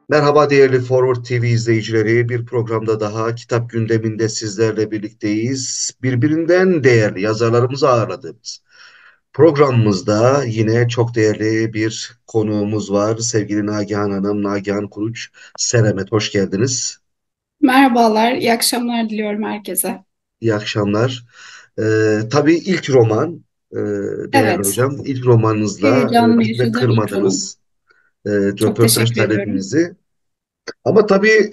Merhaba değerli Forward TV izleyicileri. Bir programda daha kitap gündeminde sizlerle birlikteyiz. Birbirinden değerli yazarlarımızı ağırladığımız programımızda yine çok değerli bir konuğumuz var. Sevgili Nagihan Hanım, Nagihan Kuruç Seremet, hoş geldiniz. Merhabalar, iyi akşamlar diliyorum herkese. İyi akşamlar. Tabii ilk roman, e, değerli Evet, hocam, ilk romanınızla heyecanlı bizi de yaşadığım ilk roman. kırmadınız. Çok Röportaj teşekkür ediyorum. talebimizi. Ama tabii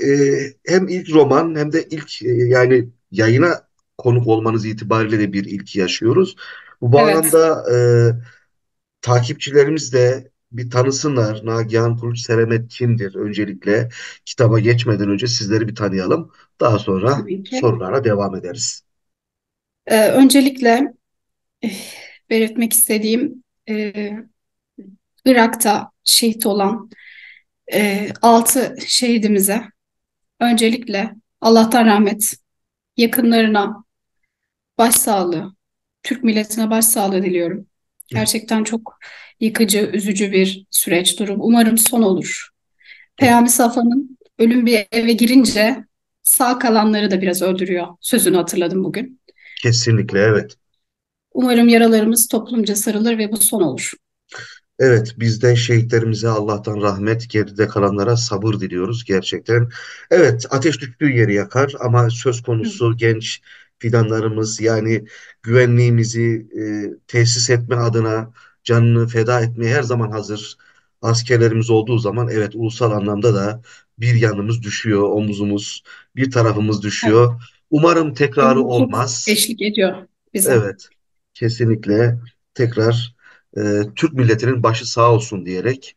hem ilk roman hem de ilk yani yayına konuk olmanız itibariyle de bir ilk yaşıyoruz. Bu Evet, bağlamda takipçilerimiz de bir tanısınlar. Nagihan Kuruç Seremet kimdir? Öncelikle kitaba geçmeden önce sizleri bir tanıyalım. Daha sonra tabii ki. sorulara devam ederiz. Öncelikle eh, belirtmek istediğim Irak'ta şehit olan 6 şehidimize öncelikle Allah'tan rahmet, yakınlarına başsağlığı, Türk milletine başsağlığı diliyorum. Gerçekten çok yıkıcı, üzücü bir süreç durum. Umarım son olur. Evet, Peyami Safa'nın ölüm bir eve girince sağ kalanları da biraz öldürüyor. Sözünü hatırladım bugün. kesinlikle evet. Umarım yaralarımız toplumca sarılır ve bu son olur. Evet, biz de şehitlerimize Allah'tan rahmet, geride kalanlara sabır diliyoruz gerçekten. Evet, ateş düştüğü yeri yakar ama söz Hı. konusu genç fidanlarımız yani güvenliğimizi tesis etme adına canını feda etmeye her zaman hazır askerlerimiz olduğu zaman evet ulusal anlamda da bir yanımız düşüyor, omuzumuz, bir tarafımız Evet. düşüyor. Umarım Ve tekrarı mutluluk olmaz. eşlik ediyor bize. Evet, kesinlikle tekrar Türk milletinin başı sağ olsun diyerek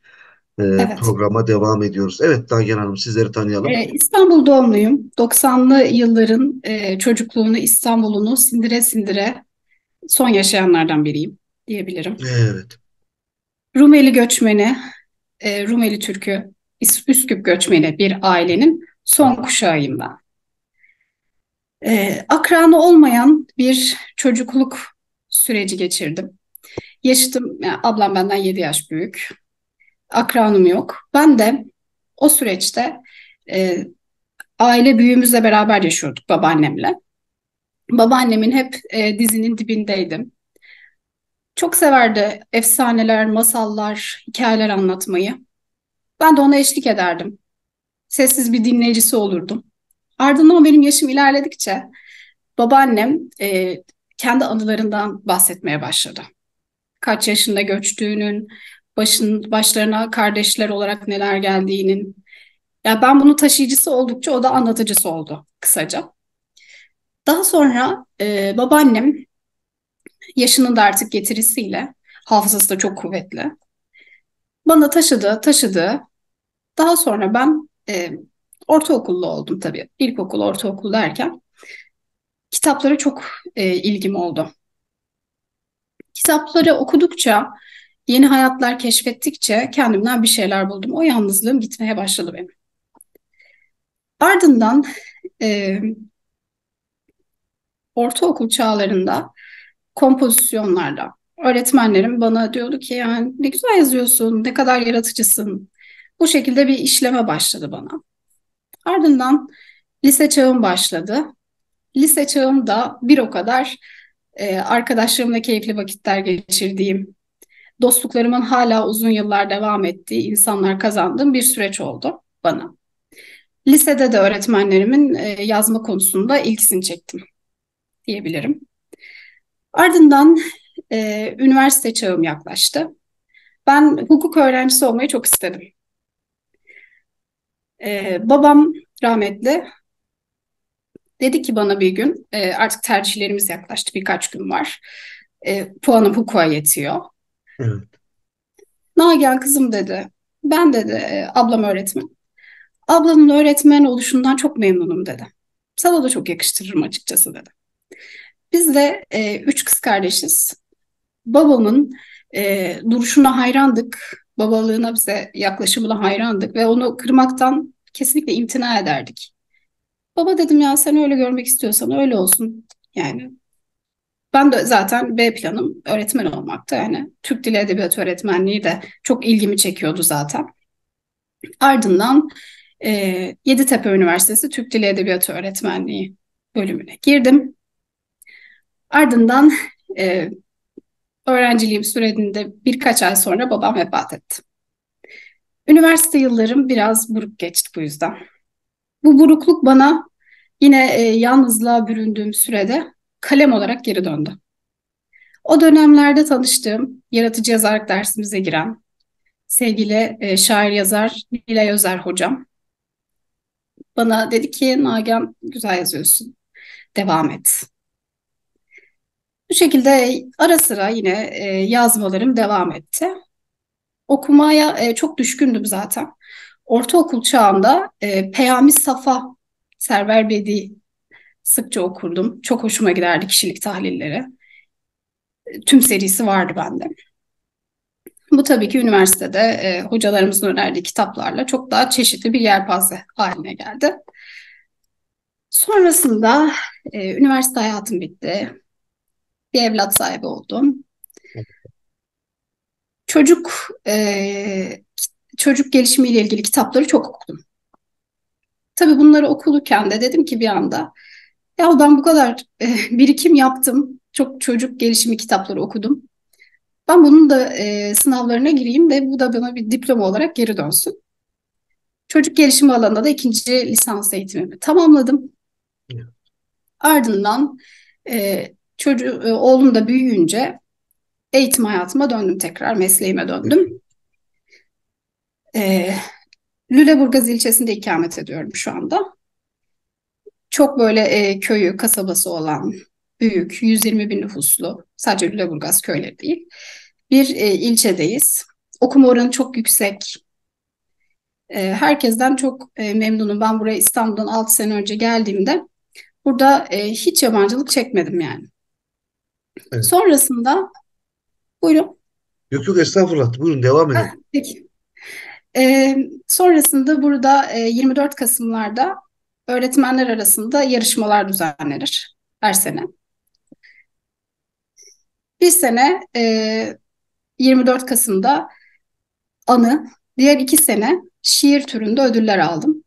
Evet. programa devam ediyoruz. Evet Nagihan Hanım sizleri tanıyalım. İstanbul doğumluyum. 90'lı yılların çocukluğunu, İstanbul'unu sindire sindire son yaşayanlardan biriyim diyebilirim. Evet, Rumeli göçmeni, Rumeli Türk'ü, Üsküp göçmeni bir ailenin son kuşağıyım ben. Akranı olmayan bir çocukluk süreci geçirdim. Yaşıtım, yani ablam benden 7 yaş büyük. Akranım yok. Ben de o süreçte e, aile büyüğümüzle beraber yaşıyorduk babaannemle. Babaannemin hep dizinin dibindeydim. Çok severdi efsaneler, masallar, hikayeler anlatmayı. Ben de ona eşlik ederdim. Sessiz bir dinleyicisi olurdum. Ardından benim yaşım ilerledikçe babaannem kendi anılarından bahsetmeye başladı. Kaç yaşında göçtüğünün, başlarına kardeşler olarak neler geldiğinin. Ya ben bunun taşıyıcısı oldukça o da anlatıcısı oldu kısaca. Daha sonra babaannem yaşının da artık getirisiyle, hafızası da çok kuvvetli. Bana taşıdı. Daha sonra ben ortaokullu oldum tabii. İlkokul, ortaokul derken kitaplara çok ilgim oldu. Kitapları okudukça, yeni hayatlar keşfettikçe kendimden bir şeyler buldum. O yalnızlığım gitmeye başladı benim. Ardından e, ortaokul çağlarında kompozisyonlarda öğretmenlerim bana diyordu ki yani ne güzel yazıyorsun, ne kadar yaratıcısın. Bu şekilde bir işleme başladı bana. Ardından lise çağım başladı. Lise çağımda bir o kadar arkadaşlarımla keyifli vakitler geçirdiğim, dostluklarımın hala uzun yıllar devam ettiği insanlar kazandığım bir süreç oldu bana. Lisede de öğretmenlerimin yazma konusunda ilgisini çektim diyebilirim. Ardından üniversite çağım yaklaştı. Ben hukuk öğrencisi olmayı çok istedim. Babam rahmetli dedi ki bana bir gün artık tercihlerimiz yaklaştı birkaç gün var. Puanım hukuka yetiyor. evet. Nagihan kızım dedi. Ben dedi ablam öğretmen. Ablanın öğretmen oluşundan çok memnunum dedi. Sana da çok yakıştırırım açıkçası dedi. Biz de üç kız kardeşiz. Babamın duruşuna hayrandık. Babalığına bize yaklaşımına hayrandık ve onu kırmaktan kesinlikle imtina ederdik. Baba dedim ya sen öyle görmek istiyorsan öyle olsun. Yani ben de zaten B planım öğretmen olmakta. Yani Türk Dili Edebiyatı öğretmenliği de çok ilgimi çekiyordu zaten. Ardından Yeditepe Üniversitesi Türk Dili Edebiyatı Öğretmenliği bölümüne girdim. Ardından e, öğrenciliğim sürecinde birkaç ay sonra babam vefat etti. Üniversite yıllarım biraz buruk geçti bu yüzden. Bu burukluk bana yine yalnızlığa büründüğüm sürede kalem olarak geri döndü. O dönemlerde tanıştığım, yaratıcı yazarlık dersimize giren sevgili şair yazar Nilay Özer hocam bana dedi ki Nagihan güzel yazıyorsun, devam et. Bu şekilde ara sıra yine yazmalarım devam etti. Okumaya çok düşkündüm zaten. Ortaokul çağımda Peyami Safa, Server Bedi sıkça okurdum. Çok hoşuma giderdi kişilik tahlilleri. Tüm serisi vardı bende. Bu tabii ki üniversitede hocalarımızın önerdiği kitaplarla çok daha çeşitli bir yelpaze haline geldi. Sonrasında üniversite hayatım bitti. Bir evlat sahibi oldum. Çocuk çocuk gelişimiyle ilgili kitapları çok okudum. Tabii bunları okurken de dedim ki bir anda ya ben bu kadar birikim yaptım. Çok çocuk gelişimi kitapları okudum. Ben bunun da sınavlarına gireyim ve bu da bana bir diploma olarak geri dönsün. Çocuk gelişimi alanında da ikinci lisans eğitimimi tamamladım. Ardından oğlum da büyüyünce eğitim hayatıma döndüm tekrar, mesleğime döndüm. E, Lüleburgaz ilçesinde ikamet ediyorum şu anda. Çok böyle köyü, kasabası olan, büyük, 120 bin nüfuslu, sadece Lüleburgaz köyleri değil, bir ilçedeyiz. Okuma oranı çok yüksek. Herkesten çok memnunum. Ben buraya İstanbul'dan 6 sene önce geldiğimde burada hiç yabancılık çekmedim yani. Evet. Sonrasında, buyurun. Yok yok, estağfurullah. Buyurun, devam Ah, edin. peki. Sonrasında burada 24 Kasımlarda öğretmenler arasında yarışmalar düzenlenir her sene. Bir sene 24 Kasım'da anı, diğer 2 sene şiir türünde ödüller aldım.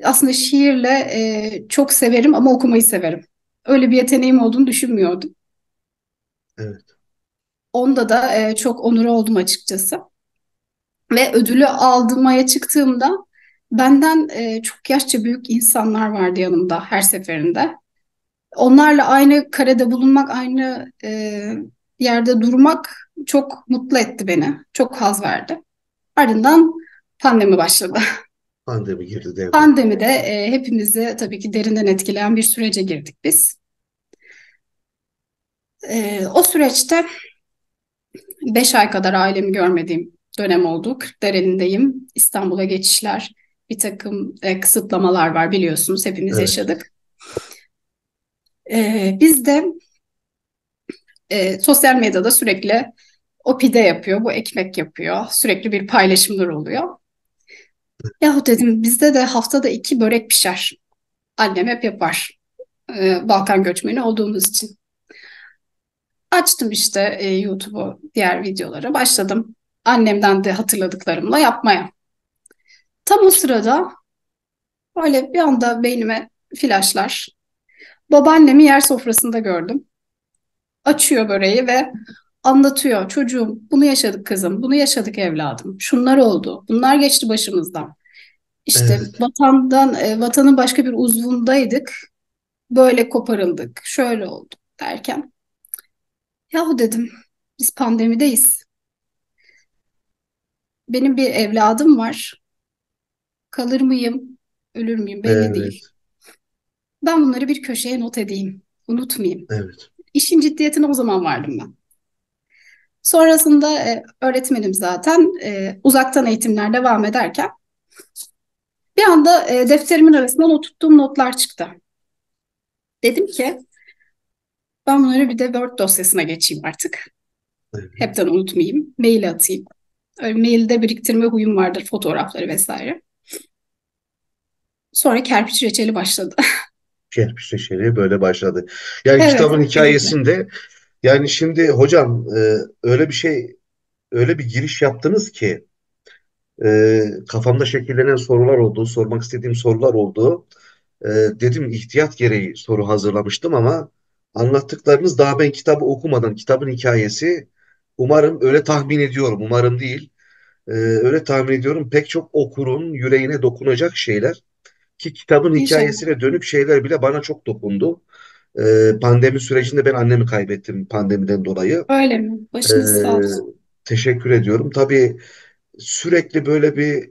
Aslında şiirle çok severim ama okumayı severim. Öyle bir yeteneğim olduğunu düşünmüyordum. Evet. Onda da çok onur oldum açıkçası. Ve ödülü aldırmaya çıktığımda benden çok yaşça büyük insanlar vardı yanımda her seferinde. Onlarla aynı karede bulunmak, aynı yerde durmak çok mutlu etti beni. Çok haz verdi. Ardından pandemi başladı. Pandemi girdi devreye. Pandemide hepimizi tabii ki derinden etkileyen bir sürece girdik biz. O süreçte 5 ay kadar ailemi görmediğim dönem oldu. Kırklareli'ndeyim. İstanbul'a geçişler, bir takım kısıtlamalar var biliyorsunuz. Hepimiz Evet. yaşadık. Biz de sosyal medyada sürekli o pide yapıyor, bu ekmek yapıyor. Sürekli bir paylaşımlar oluyor. Yahu dedim bizde de haftada 2 börek pişer. Annem hep yapar. Balkan göçmeni olduğumuz için. Açtım işte YouTube'u, diğer videolara başladım. Annemden de hatırladıklarımla yapmaya. Tam o sırada böyle bir anda beynime flaşlar. Babaannemi yer sofrasında gördüm. Açıyor böreği ve anlatıyor. Çocuğum bunu yaşadık kızım, bunu yaşadık evladım. Şunlar oldu, bunlar geçti başımızdan. İşte Evet. vatanın başka bir uzvundaydık. Böyle koparıldık, şöyle oldu derken. Yahu dedim, biz pandemideyiz. Benim bir evladım var. Kalır mıyım, ölür müyüm belli değil. Evet. Ben bunları bir köşeye not edeyim, unutmayayım. Evet. İşin ciddiyetine o zaman vardım ben. Sonrasında öğretmenim zaten uzaktan eğitimler devam ederken bir anda defterimin arasından o tuttuğum notlar çıktı. Dedim ki ben bunları bir de Word dosyasına geçeyim artık. Evet. Hepten unutmayayım. Mail atayım. Öyle mailde biriktirme huyum vardır, fotoğrafları vesaire. Sonra kerpiç reçeli başladı. Kerpiç Reçeli böyle başladı. Yani Evet, kitabın kesinlikle. hikayesinde, yani şimdi hocam, öyle bir şey, öyle bir giriş yaptınız ki Kafamda şekillenen sorular oldu, sormak istediğim sorular oldu. Dedim ihtiyat gereği soru hazırlamıştım ama anlattıklarınız daha ben kitabı okumadan, kitabın hikayesi umarım öyle tahmin ediyorum, umarım değil. Öyle tahmin ediyorum pek çok okurun yüreğine dokunacak şeyler ki kitabın İnşallah. hikayesine dönük şeyler bile bana çok dokundu. Pandemi sürecinde ben annemi kaybettim pandemiden dolayı. Öyle mi? Ee, Başınız sağ olsun. Teşekkür ediyorum. Tabii sürekli böyle bir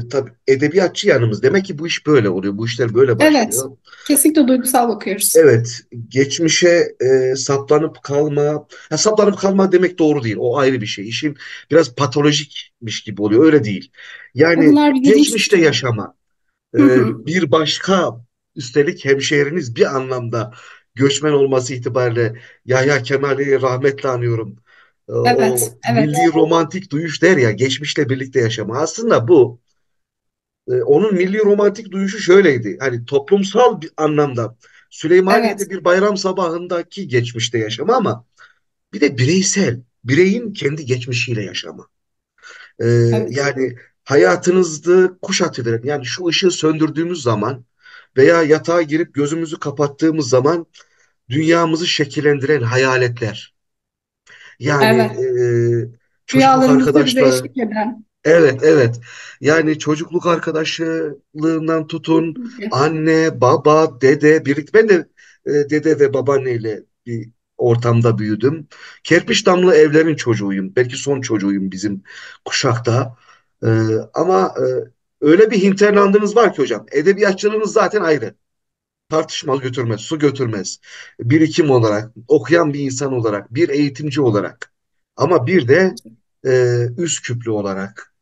tabii edebiyatçı yanımız. Demek ki bu iş böyle oluyor. Bu işler böyle Evet. başlıyor. Kesinlikle duygusal bakıyoruz. Evet, geçmişe saplanıp kalma, ha, saplanıp kalma demek doğru değil. O ayrı bir şey. İşin biraz patolojikmiş gibi oluyor. Öyle değil. Yani Bunlar bir bilinç geçmişte dışı. yaşama, Hı hı. bir başka üstelik hemşehriniz bir anlamda göçmen olması itibariyle Yahya Kemal'i rahmetle anıyorum. O Evet, evet, milli romantik duyuş der ya geçmişle birlikte yaşama. Aslında bu onun milli romantik duyuşu şöyleydi. Hani toplumsal bir anlamda evet, Süleymaniye'de bir bayram sabahındaki geçmişte yaşama ama bir de bireysel, bireyin kendi geçmişiyle yaşama. Ee, evet, Yani hayatınızda kuşatıveren yani şu ışığı söndürdüğümüz zaman veya yatağa girip gözümüzü kapattığımız zaman dünyamızı şekillendiren hayaletler. Yani evet. çocukluk Rüyalarımızda bize arkadaşlar, eşlik eden. evet, evet. Yani çocukluk arkadaşlığından tutun Kesinlikle. anne, baba, dede birlikte. Ben de dede ve babaanneyle bir ortamda büyüdüm. Kerpiç damlı evlerin çocuğuyum. Belki son çocuğuyum bizim kuşakta. E, ama öyle bir hinterlandınız var ki hocam. Edebiyatçılığınız zaten ayrı. Tartışmaz götürmez, su götürmez. Birikim olarak, okuyan bir insan olarak, bir eğitimci olarak. Ama bir de Üsküplü olarak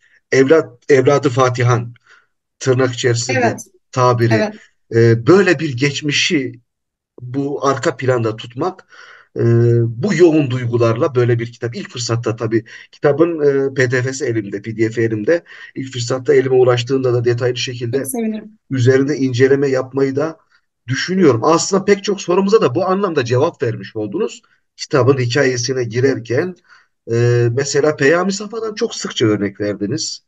evladı Fatihan tırnak içerisinde Evet, tabiri evet. böyle bir geçmişi bu arka planda tutmak e, bu yoğun duygularla böyle bir kitap ilk fırsatta tabii kitabın PDF'si elimde, PDF'i elimde ilk fırsatta elime ulaştığında da detaylı Çok şekilde sevinirim. üzerinde inceleme yapmayı da düşünüyorum. Aslında pek çok sorumuza da bu anlamda cevap vermiş oldunuz. Kitabın hikayesine girerken mesela Peyami Safa'dan çok sıkça örnek verdiniz.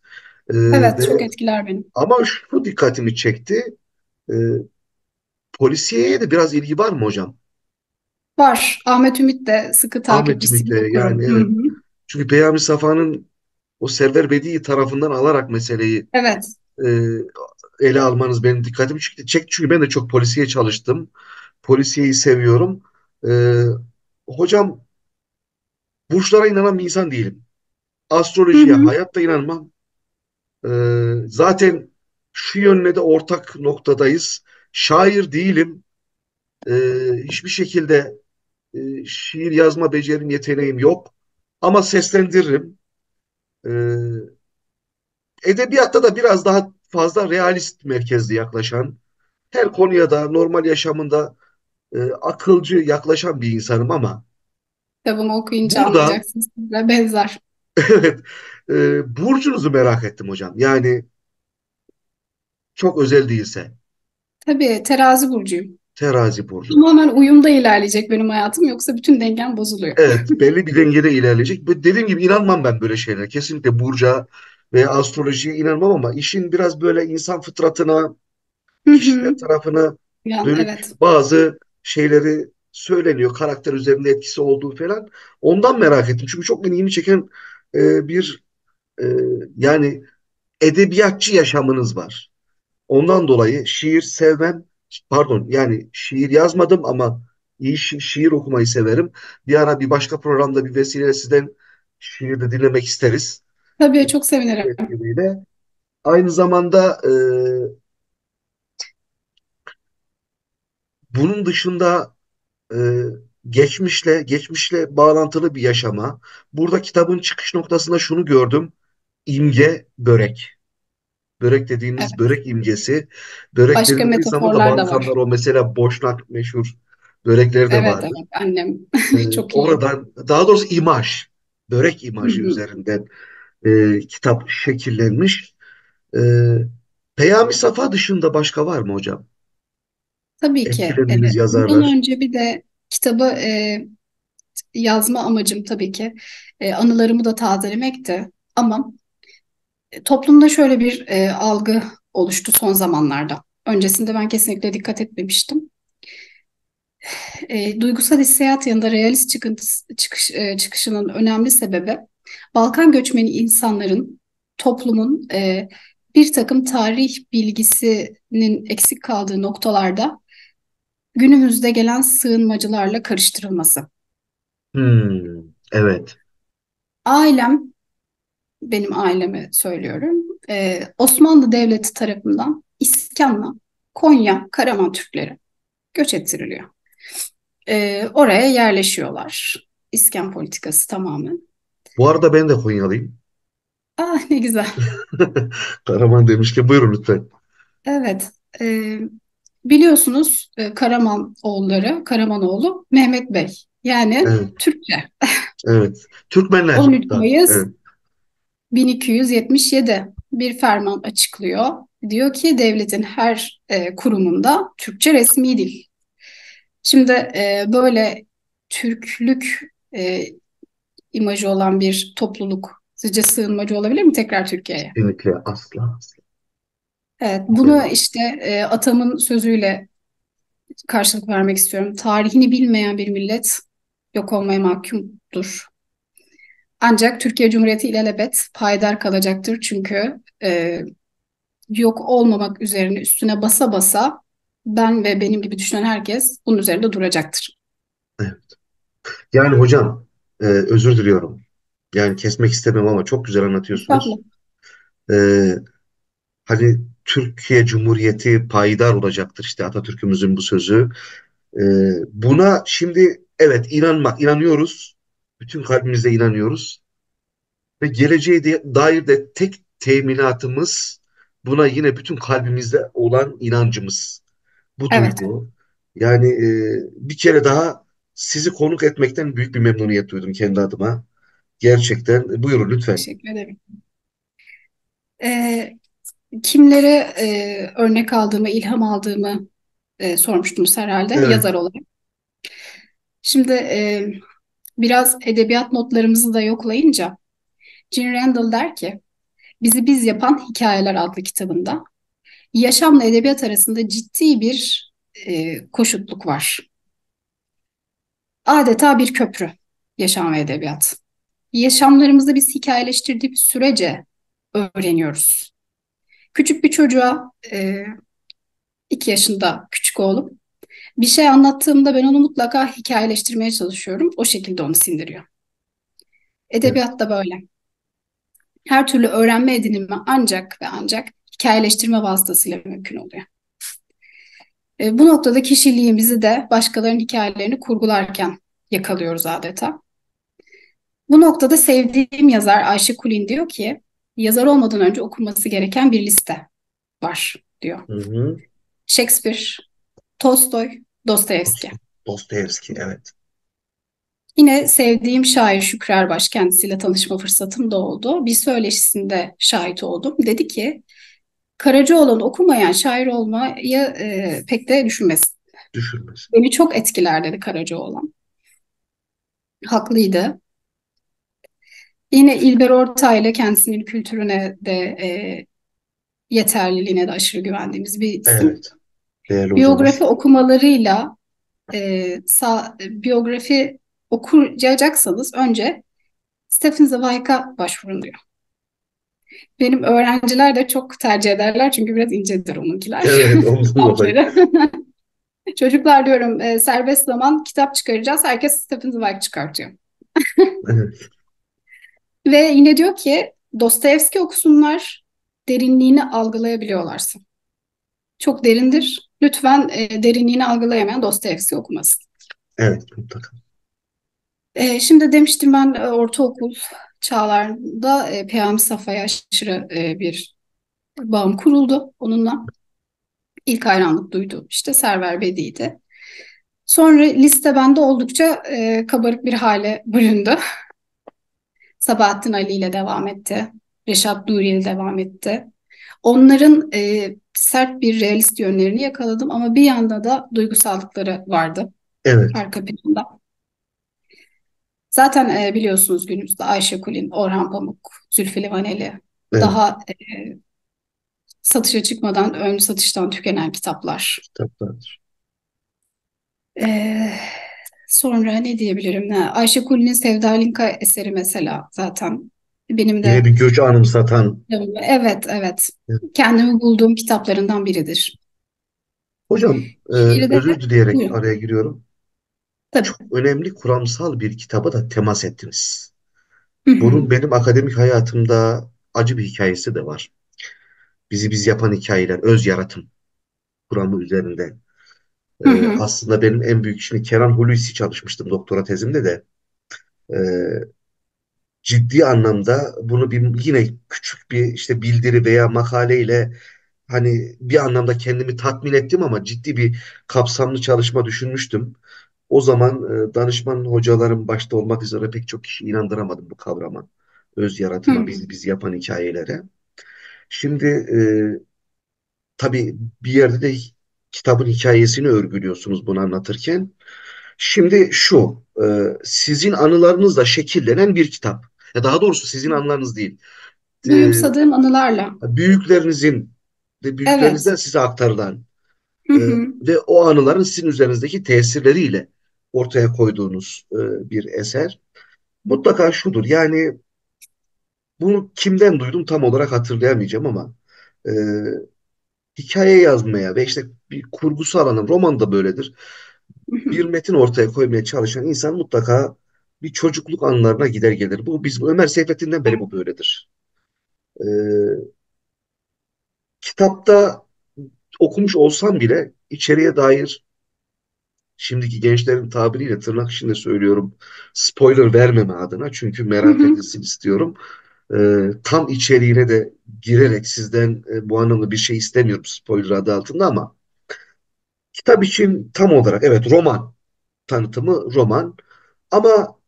Evet, Ve çok etkiler beni. ama şu dikkatimi çekti. E, Polisiyeye de biraz ilgi var mı hocam? Var. Ahmet Ümit de sıkı Ahmet Ümit takipçisiyim, de yani okurum. Hı evet. hı. Çünkü Peyami Safa'nın o Server Bedi tarafından alarak meseleyi Evet. e, ele almanız benim dikkatimi çekti. Çünkü ben de çok polisiye çalıştım. Polisiyeyi seviyorum. Ee, Hocam burçlara inanan bir insan değilim. Hı Astrolojiye hı. hayatta inanmam. Zaten şu yönde de ortak noktadayız. Şair değilim. Hiçbir şekilde şiir yazma becerim, yeteneğim yok. Ama seslendiririm. Ee, Edebiyatta da biraz daha fazla realist merkezli yaklaşan, her konuya da normal yaşamında akılcı yaklaşan bir insanım ama Kitabımı okuyunca burada anlayacaksınız. Size benzer. evet, burcunuzu merak ettim hocam. Yani çok özel değilse Tabii terazi burcuyum. terazi burcu. Tamamen uyumda ilerleyecek benim hayatım, yoksa bütün dengem bozuluyor. Evet, belli bir dengede ilerleyecek. Dediğim gibi inanmam ben böyle şeylere. Kesinlikle burca veya astrolojiye inanmam ama işin biraz böyle insan fıtratına, Hı kişisel hı. tarafına dönük Evet. bazı şeyleri söyleniyor. Karakter üzerinde etkisi olduğu falan. Ondan merak ettim. Çünkü çok ilgimi çeken bir e, yani edebiyatçı yaşamınız var. Ondan dolayı şiir sevmem, pardon yani şiir yazmadım ama iyi şiir okumayı severim. Bir ara bir başka programda bir vesileyle sizden şiir de dinlemek isteriz. Tabii, çok sevinirim. Vesileyle. Aynı zamanda bunun dışında e, geçmişle bağlantılı bir yaşama. Burada kitabın çıkış noktasında şunu gördüm. İmge börek. Börek dediğimiz Evet. börek imgesi. Börek Başka denildiği zaman da metaforlar da Balkanlar var. o mesela Boşnak meşhur börekleri de Evet, vardır. evet, annem çok iyi. Oradan daha doğrusu börek Hı imajı hı. üzerinden kitap şekillenmiş. E, Peyami Safa dışında başka var mı hocam? Tabii ki. Etkilendiğiniz Bundan yazarlar. önce bir de kitabı yazma amacım tabii ki anılarımı da tazelemekti. Ama Toplumda şöyle bir algı oluştu son zamanlarda. Öncesinde ben kesinlikle dikkat etmemiştim. Duygusal hissiyat yanında realist çıkışının önemli sebebi Balkan göçmeni insanların toplumun bir takım tarih bilgisinin eksik kaldığı noktalarda günümüzde gelen sığınmacılarla karıştırılması. Evet. Ailem, benim ailemi söylüyorum, Osmanlı Devleti tarafından İskan'la Konya, Karaman Türkleri göç ettiriliyor. Oraya yerleşiyorlar. İskan politikası tamamen. Bu arada ben de Konyalıyım. Ah ne güzel. Karaman demişken buyurun lütfen. Evet. Biliyorsunuz Karamanoğlu Mehmet Bey. Yani Evet. Türkçe. Evet. Türkmenler. 13 Mayıs Evet. 1277 bir ferman açıklıyor. Diyor ki devletin her kurumunda Türkçe resmi dil. Şimdi böyle Türklük imajı olan bir topluluk sizce sığınmacı olabilir mi tekrar Türkiye'ye? Kesinlikle asla. Evet, bunu Evet. işte atamın sözüyle karşılık vermek istiyorum. Tarihini bilmeyen bir millet yok olmaya mahkumdur. Ancak Türkiye Cumhuriyeti ilelebet payidar kalacaktır. Çünkü yok olmamak üzerine üstüne basa basa ben ve benim gibi düşünen herkes bunun üzerinde duracaktır. Evet. Yani hocam, özür diliyorum. Yani kesmek istemem ama çok güzel anlatıyorsunuz. Estağfurullah. E, Hani Türkiye Cumhuriyeti payidar olacaktır işte Atatürk'ümüzün bu sözü. E, Buna şimdi evet inanıyoruz. Bütün kalbimizle inanıyoruz. Ve geleceğe dair de tek teminatımız buna yine bütün kalbimizde olan inancımız. Bu Evet, duygu. Yani bir kere daha sizi konuk etmekten büyük bir memnuniyet duydum kendi adıma. Gerçekten. Buyurun lütfen. teşekkür ederim. E, Kimlere örnek aldığımı, ilham aldığımı sormuştunuz herhalde Evet, yazar olarak. Şimdi biraz edebiyat notlarımızı da yoklayınca Jean Randall der ki, Bizi Biz Yapan Hikayeler adlı kitabında yaşamla edebiyat arasında ciddi bir koşutluk var. Adeta bir köprü yaşam ve edebiyat. Yaşamlarımızı biz hikayeleştirdiğimiz sürece öğreniyoruz. Küçük bir çocuğa, 2 yaşında küçük oğlum, bir şey anlattığımda ben onu mutlaka hikayeleştirmeye çalışıyorum. O şekilde onu sindiriyor. evet, Edebiyat da böyle. Her türlü öğrenme edinimi ancak ve ancak hikayeleştirme vasıtasıyla mümkün oluyor. Bu noktada kişiliğimizi de başkalarının hikayelerini kurgularken yakalıyoruz adeta. Bu noktada sevdiğim yazar Ayşe Kulin diyor ki, yazar olmadan önce okunması gereken bir liste var diyor. hı hı. Shakespeare, Tolstoy, Dostoyevski. Dostoyevski, evet. Yine sevdiğim şair Şükrü Erbaş, kendisiyle tanışma fırsatım da oldu. Bir söyleşisinde şahit oldum. Dedi ki, Karacaoğlan'ı okumayan şair olmayı pek de düşünmesin. Düşürmez. Beni çok etkiler dedi Karacaoğlan. Haklıydı. Yine İlber Ortaylı kendisinin kültürüne de yeterliliğine de aşırı güvendiğimiz bir isim. Evet. Değerli Biyografi hocamız. okumalarıyla biyografi okuyacaksanız önce Stephen Zweig'a başvurun diyor. Benim öğrenciler de çok tercih ederler çünkü biraz incedir onunkiler. Evet, ondan dolayı. Altları. Çocuklar diyorum serbest zaman kitap çıkaracağız. Herkes Stephen Zweig çıkartıyor. Evet, Ve yine diyor ki Dostoyevski okusunlar derinliğini algılayabiliyorlarsa. Çok derindir. Lütfen derinliğini algılayamayan Dostoyevski okumasın. evet, mutlaka. Şimdi demiştim ben ortaokul çağlarında Peyami Safa'ya aşırı bir bağım kuruldu onunla. İlk hayranlık duydum. İşte Server Bedi'ydi. Sonra liste bende oldukça kabarık bir hale büründü. Sabahattin Ali ile devam etti. Reşat Nuri ile devam etti. Onların sert bir realist yönlerini yakaladım ama bir yanda da duygusallıkları vardı Evet, arka planda. Zaten biliyorsunuz günümüzde Ayşe Kulin, Orhan Pamuk, Zülfü Livaneli. Evet, Daha satışa çıkmadan ön satıştan tükenen kitaplar. kitaplardır. E, Sonra ne diyebilirim? Ayşe Kulli'nin Sevda Linka eseri mesela zaten benim Yine de bir göç anımsatan. evet evet kendimi bulduğum kitaplarından biridir. Hocam, Biri de özür dileyerek buyurun araya giriyorum. tabii. Çok önemli kuramsal bir kitaba da temas ettiniz. Hı hı, Bunun benim akademik hayatımda acı bir hikayesi de var. Bizi biz yapan hikayeler, öz yaratım kuramı üzerinde. hı hı, Aslında benim en büyük şimdi Kenan Hulusi çalışmıştım doktora tezimde de. E, Ciddi anlamda bunu bir yine küçük bir işte bildiri veya makaleyle hani bir anlamda kendimi tatmin ettim ama ciddi bir kapsamlı çalışma düşünmüştüm. O zaman danışman hocalarım başta olmak üzere pek çok kişi inandıramadım bu kavrama. Öz hı yaratıma, hı, bizi yapan hikayelere. Şimdi tabii bir yerde de kitabın hikayesini örgülüyorsunuz bunu anlatırken. Şimdi şu, sizin anılarınızla şekillenen bir kitap. Ya daha doğrusu sizin anılarınız değil. E, duyumsadığım anılarla. büyüklerinizin ve büyüklerinizden Evet. size aktarılan Hı e, hı, ve o anıların sizin üzerinizdeki tesirleriyle ortaya koyduğunuz bir eser. Mutlaka şudur, yani bunu kimden duydum tam olarak hatırlayamayacağım ama e, hikaye yazmaya ve işte bir kurgusu alanın roman da böyledir. hı hı, Bir metin ortaya koymaya çalışan insan mutlaka bir çocukluk anılarına gider gelir. Bu biz Ömer Seyfettin'den beri bu böyledir. E, Kitapta okumuş olsam bile içeriye dair şimdiki gençlerin tabiriyle tırnak içinde söylüyorum spoiler vermeme adına çünkü hı merak hı. edilsin istiyorum. Tam içeriğine de girerek sizden bu anlamda bir şey istemiyorum spoiler adı altında ama kitap için tam olarak evet roman tanıtımı roman ama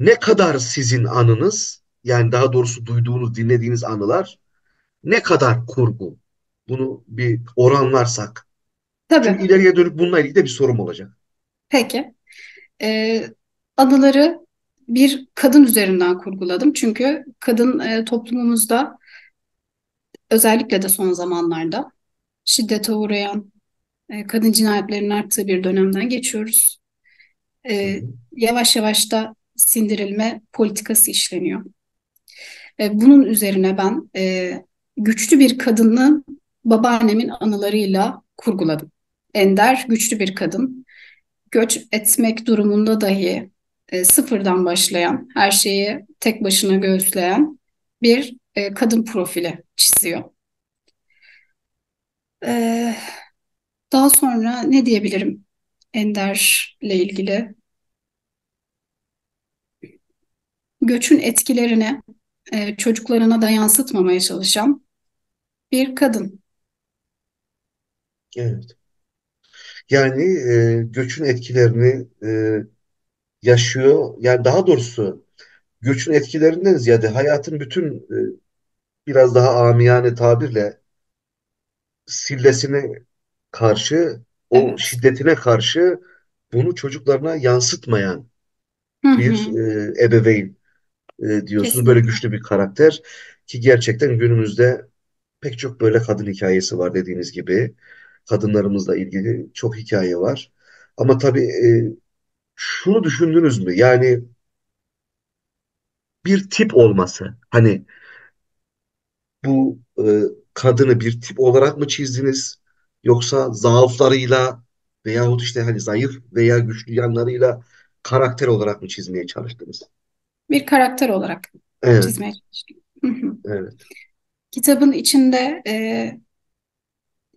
ne kadar sizin anınız yani daha doğrusu duyduğunuz dinlediğiniz anılar ne kadar kurgu bunu bir oranlarsak çünkü Tabii. ileriye dönük bununla ilgili de bir sorum olacak. Peki. Ee, Anıları bir kadın üzerinden kurguladım. Çünkü kadın toplumumuzda özellikle de son zamanlarda şiddete uğrayan kadın cinayetlerinin arttığı bir dönemden geçiyoruz. Hı E, hı. Yavaş yavaş da sindirilme politikası işleniyor. Bunun üzerine ben güçlü bir kadını babaannemin anılarıyla kurguladım. Ender, güçlü bir kadın. Göç etmek durumunda dahi sıfırdan başlayan, her şeyi tek başına göğüsleyen bir kadın profili çiziyor. E, Daha sonra ne diyebilirim Ender'le ilgili? Göçün etkilerini çocuklarına da yansıtmamaya çalışan bir kadın. Evet. Yani göçün etkilerini yaşıyor. Yani daha doğrusu göçün etkilerinden ziyade hayatın bütün biraz daha amiyane tabirle sillesine karşı, o Evet. şiddetine karşı bunu çocuklarına yansıtmayan Hı bir hı. ebeveyn diyorsunuz. Böyle Kesinlikle. güçlü bir karakter ki gerçekten günümüzde pek çok böyle kadın hikayesi var dediğiniz gibi. Kadınlarımızla ilgili çok hikaye var. Ama tabii şunu düşündünüz mü? Yani bir tip olması. Hani bu kadını bir tip olarak mı çizdiniz? Yoksa zaaflarıyla veyahut işte hani zayıf veya güçlü yanlarıyla karakter olarak mı çizmeye çalıştınız? Bir karakter olarak Evet, çizmeye çalıştım. Hı hı. evet. Kitabın içinde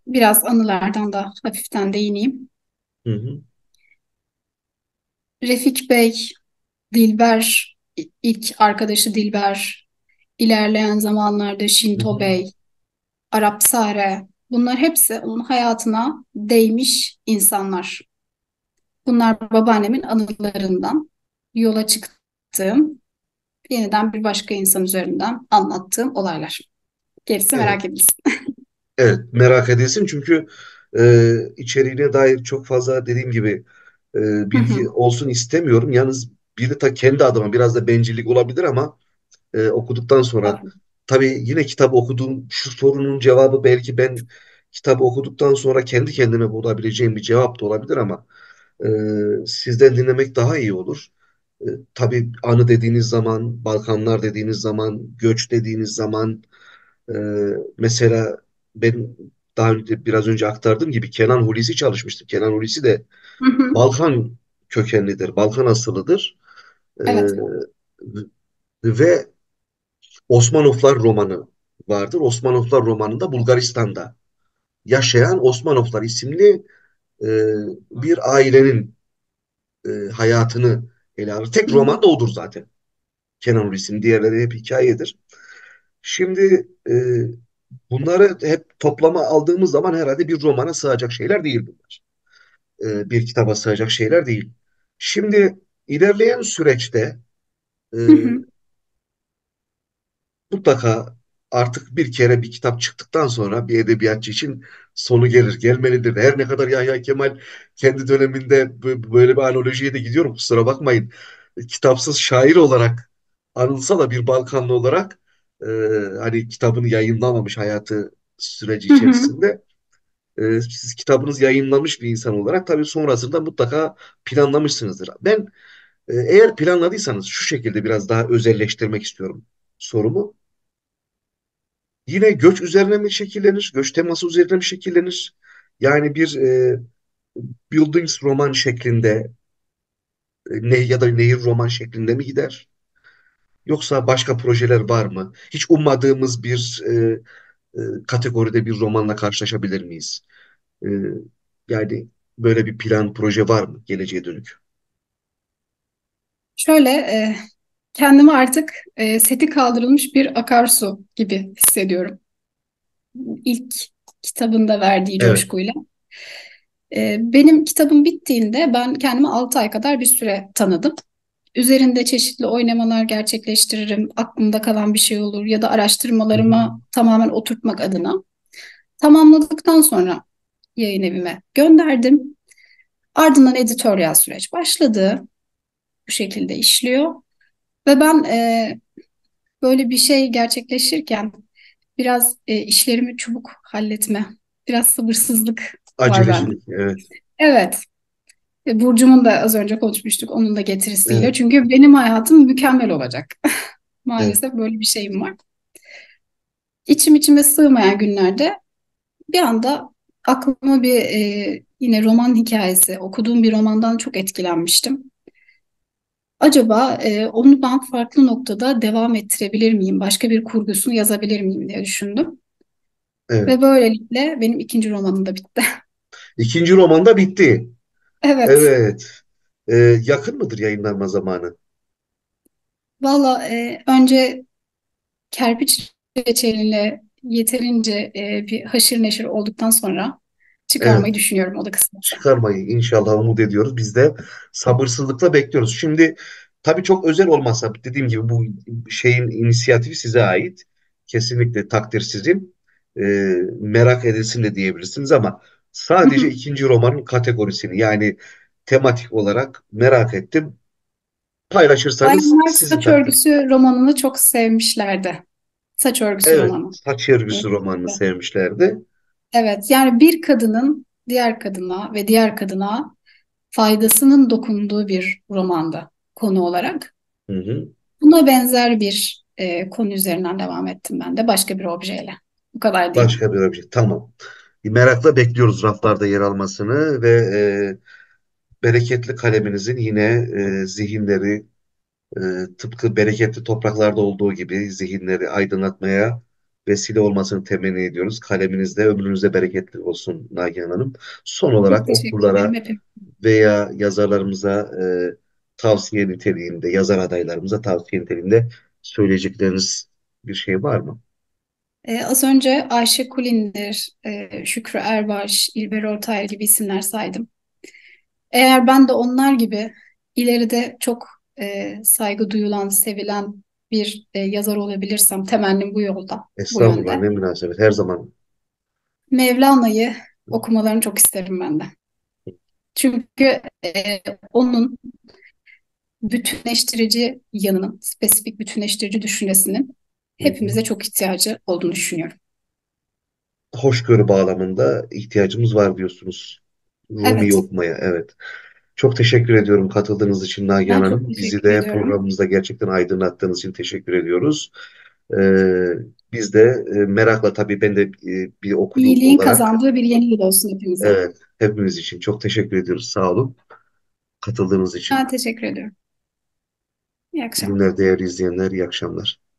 biraz anılardan da hafiften değineyim. Hı hı, Refik Bey, Dilber, ilk arkadaşı Dilber, ilerleyen zamanlarda hı Şinto hı. Bey, Arap Sare, bunlar hepsi onun hayatına değmiş insanlar. Bunlar babaannemin anılarından yola çıktığım, yeniden bir başka insan üzerinden anlattığım olaylar. Gerisi Evet, merak edilsin. evet. Merak edilsin çünkü içeriğine dair çok fazla dediğim gibi Hı hı. bilgi olsun istemiyorum. Yalnız bir de ta kendi adıma biraz da bencillik olabilir ama okuduktan sonra Estağfurullah. tabii yine kitap okuduğum şu sorunun cevabı belki ben kitabı okuduktan sonra kendi kendime bulabileceğim bir cevap da olabilir ama sizden dinlemek daha iyi olur. Tabii anı dediğiniz zaman, Balkanlar dediğiniz zaman, göç dediğiniz zaman e, mesela ben daha önce biraz önce aktardığım gibi Kenan Hulusi çalışmıştım. Kenan Hulusi de Hı hı. Balkan kökenlidir, Balkan asıllıdır. E, Evet. ve Osmanovlar romanı vardır. Osmanovlar romanında Bulgaristan'da yaşayan Osmanovlar isimli e, bir ailenin hayatını ele alır. Tek Hı hı. roman da odur zaten. Kenan Hulusi'nin diğerleri hep hikayedir. Şimdi bunları hep toplama aldığımız zaman herhalde bir romana sığacak şeyler değil bunlar. Bir kitaba sığacak şeyler değil. Şimdi ilerleyen süreçte e, Hı hı. mutlaka artık bir kere bir kitap çıktıktan sonra bir edebiyatçı için sonu gelir, gelmelidir. Her ne kadar Yahya Kemal kendi döneminde böyle bir analojiye de gidiyorum, kusura bakmayın. Kitapsız şair olarak anılsa da bir Balkanlı olarak e, hani kitabını yayınlamamış hayatı süreci Hı hı. içerisinde siz kitabınız yayınlamış bir insan olarak tabii sonrasında mutlaka planlamışsınızdır. Ben eğer planladıysanız şu şekilde biraz daha özelleştirmek istiyorum sorumu. Yine göç üzerine mi şekillenir? Göç teması üzerine mi şekillenir? Yani bir buildings roman şeklinde ne ya da nehir roman şeklinde mi gider? Yoksa başka projeler var mı? Hiç ummadığımız bir kategoride bir romanla karşılaşabilir miyiz? E, yani böyle bir plan, proje var mı geleceğe dönük? Şöyle kendimi artık seti kaldırılmış bir akarsu gibi hissediyorum. İlk kitabında verdiği Evet. coşkuyla. Benim kitabım bittiğinde ben kendime 6 ay kadar bir süre tanıdım. Üzerinde çeşitli oynamalar gerçekleştiririm, aklımda kalan bir şey olur ya da Hı hı. araştırmalarımı tamamen oturtmak adına. Tamamladıktan sonra yayın evime gönderdim. Ardından editoryal süreç başladı. Bu şekilde işliyor. Ve ben böyle bir şey gerçekleşirken biraz işlerimi çabuk halletme, biraz sabırsızlık var bende. Acelecilik. Evet. Evet, Burcu'mun da az önce konuşmuştuk onun da getirisiyle. Evet. Çünkü benim hayatım mükemmel olacak. Evet. Maalesef böyle bir şeyim var. İçim içime sığmayan günlerde bir anda aklıma bir yine roman hikayesi, okuduğum bir romandan çok etkilenmiştim. Acaba onu ben farklı noktada devam ettirebilir miyim? Başka bir kurgusunu yazabilir miyim diye düşündüm. Ve Evet. böylelikle benim ikinci romanım da bitti. İkinci roman da bitti. Evet. Evet. Yakın mıdır yayınlanma zamanı? Valla önce kerpiç reçeliyle yeterince bir haşır neşir olduktan sonra çıkarmayı Evet. düşünüyorum o da kısmetse. Çıkarmayı inşallah umut ediyoruz. Biz de sabırsızlıkla bekliyoruz. Şimdi tabii çok özel olmasa dediğim gibi bu şeyin inisiyatifi size ait. Kesinlikle takdir sizin. Ee, merak edilsin de diyebilirsiniz ama Hı sadece hı. ikinci romanın kategorisini yani tematik olarak merak ettim. Paylaşırsanız Bayanlar sizin Saç takdir. Örgüsü romanını çok sevmişlerdi. Saç Örgüsü Evet, romanı. Saç Evet. Örgüsü romanını sevmişlerdi. Evet, yani bir kadının diğer kadına ve diğer kadına faydasının dokunduğu bir romanda konu olarak. Hı hı. Buna benzer bir konu üzerinden devam ettim ben de başka bir objeyle. Bu kadar diyeyim. Başka bir obje. Tamam. Merakla bekliyoruz raflarda yer almasını ve bereketli kaleminizin yine zihinleri tıpkı bereketli topraklarda olduğu gibi zihinleri aydınlatmaya vesile olmasını temenni ediyoruz. Kaleminiz de ömrünüzde bereketli olsun Nagihan Hanım. Son Çok olarak teşekkür ederim okurlara hepim. veya yazarlarımıza tavsiye niteliğinde, yazar adaylarımıza tavsiye niteliğinde söyleyecekleriniz bir şey var mı? Az önce Ayşe Kulindir, Şükrü Erbaş, İlber Ortaylı gibi isimler saydım. Eğer ben de onlar gibi ileride çok saygı duyulan, sevilen bir yazar olabilirsem temennim bu yolda, bu Estağfurullah, yönde. ne münasebet, her zaman. Mevlana'yı okumalarını çok isterim ben de. Çünkü onun bütünleştirici yanının, spesifik bütünleştirici düşüncesinin Hı hı. hepimize çok ihtiyacı olduğunu düşünüyorum. Hoşgörü bağlamında ihtiyacımız var diyorsunuz. Rumi Evet, okumaya, evet. Çok teşekkür ediyorum katıldığınız için Nagihan ben çok Hanım. Bizi teşekkür de ediyorum. programımızda gerçekten aydınlattığınız için teşekkür ediyoruz. Ee, Biz de merakla tabii ben de bir okulu İyiliğin olarak kazandığı bir yeni yıl olsun hepimize. evet hepimiz için çok teşekkür ediyoruz. Sağ olun katıldığınız için. Ben teşekkür ediyorum. İyi İyi akşamlar. günler değerli izleyenler, iyi akşamlar.